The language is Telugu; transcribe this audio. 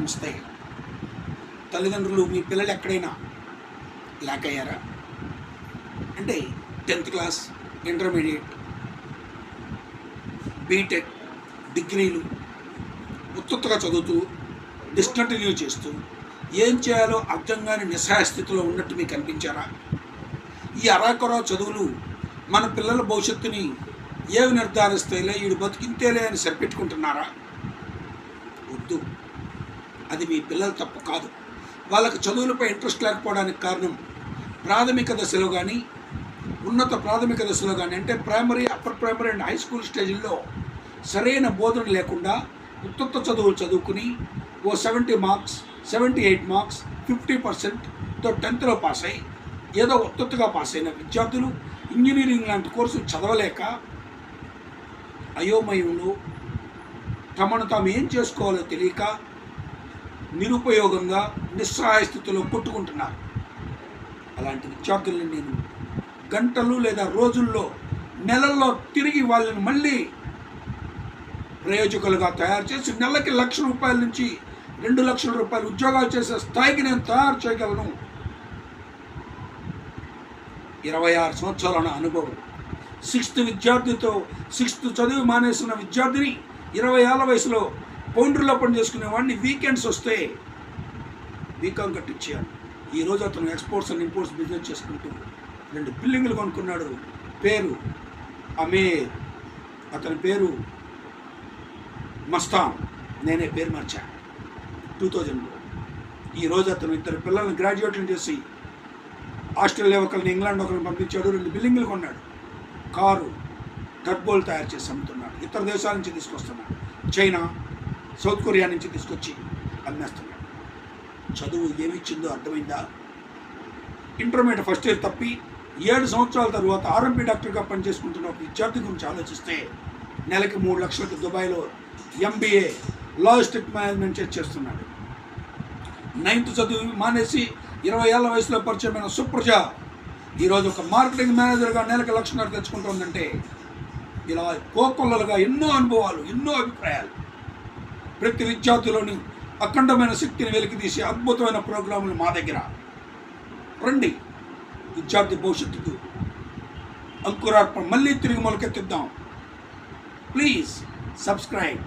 నమస్తే. తల్లిదండ్రులు మీ పిల్లలు ఎక్కడైనా లాక్ అయ్యారా? అంటే 10th క్లాస్, ఇంటర్మీడియట్, బీటెక్, డిగ్రీలు ఉత్తుగా చదువుతూ డిస్కంటిన్యూ చేస్తూ ఏం చేయాలో అర్థం కాని నిస్సహాయ స్థితిలో ఉన్నట్టు మీకు అనిపించారా? ఈ అరాకొర చదువులు మన పిల్లల భవిష్యత్తుని ఏవి నిర్ధారిస్తాయిలే, వీడు బతికింతేలే అని సరిపెట్టుకుంటున్నారా? వద్దు, అది మీ పిల్లల తప్పు కాదు. వాళ్ళకి చదువులపై ఇంట్రెస్ట్ లేకపోవడానికి కారణం ప్రాథమిక దశలో కానీ ఉన్నత ప్రాథమిక దశలో కానీ అంటే primary, upper primary and high school స్టేజ్లో సరైన బోధన లేకుండా ఉత్తత్త చదువులు చదువుకుని ఓ 70 మార్క్స్, 78 మార్క్స్, 50%తో 10th పాస్ అయ్యి ఏదో ఉత్తత్తుగా పాస్ అయిన విద్యార్థులు ఇంజనీరింగ్ లాంటి కోర్సు చదవలేక అయోమయంలో తమను తాము ఏం చేసుకోవాలో తెలియక నిరుపయోగంగా నిస్సహాయ స్థితిలో కొట్టుకుంటున్నారు. అలాంటి విద్యార్థులను నేను గంటలు లేదా రోజుల్లో, నెలల్లో తిరిగి వాళ్ళని మళ్ళీ ప్రయోజకులుగా తయారు చేసి నెలకి ₹1,00,000 నుంచి ₹2,00,000 ఉద్యోగాలు చేసే స్థాయికి నేను తయారు చేయగలను. 26 సంవత్సరాల అనుభవం. 6th చదువు మానేసిన విద్యార్థిని 20 ఏళ్ల వయసులో పౌండ్రులో పని చేసుకునేవాడిని వీకెండ్స్ వస్తే బీకాం కట్టించాను. ఈరోజు అతను ఎక్స్పోర్ట్స్ అండ్ ఇంపోర్ట్స్ బిజినెస్ చేసుకుంటూ 2 బిల్డింగ్లు కొనుక్కున్నాడు. పేరు అమీర్, అతని పేరు మస్తాన్. నేనే పేరు మార్చాను 2000లో. ఈరోజు అతను 2 పిల్లల్ని గ్రాడ్యుయేట్లు చేసి ఆస్ట్రేలియా ఒకరిని, ఇంగ్లాండ్ ఒకరిని పంపించాడు. 2 బిల్డింగ్లు కొన్నాడు. కారు, టర్బోలు తయారు చేసి అమ్ముతున్నాడు. ఇతర దేశాల నుంచి తీసుకొస్తున్నాడు. చైనా, సౌత్ కొరియా నుంచి తీసుకొచ్చి అమ్మేస్తున్నాడు. చదువు ఏమిచ్చిందో అర్థమైందా? ఇంటర్మీడియట్ ఫస్ట్ ఇయర్ తప్పి 7 సంవత్సరాల తర్వాత ఆర్ఎంపీ డాక్టర్గా పనిచేసుకుంటున్న ఒక విద్యార్థి గురించి ఆలోచిస్తే నెలకి 3 లక్షలకు దుబాయ్లో MBA లాజిస్టిక్ మేనేజ్మెంట్ చేస్తున్నాడు. 9th చదువు మానేసి 20 ఏళ్ల వయసులో పరిచయమైన సుప్రజ ఈరోజు ఒక మార్కెటింగ్ మేనేజర్గా నెలకు ₹1,00,000 తెచ్చుకుంటుందంటే ఇలా కోకొల్లలుగా ఎన్నో అనుభవాలు, ఎన్నో అభిప్రాయాలు. ప్రతి విద్యార్థిలోని అఖండమైన శక్తిని వెలికితీసే అద్భుతమైన ప్రోగ్రాములు మా దగ్గర. రండి, విద్యార్థి భవిష్యత్తుకు అంకురార్పణ మళ్ళీ తిరిగి మొలకెత్తిద్దాం. Please subscribe.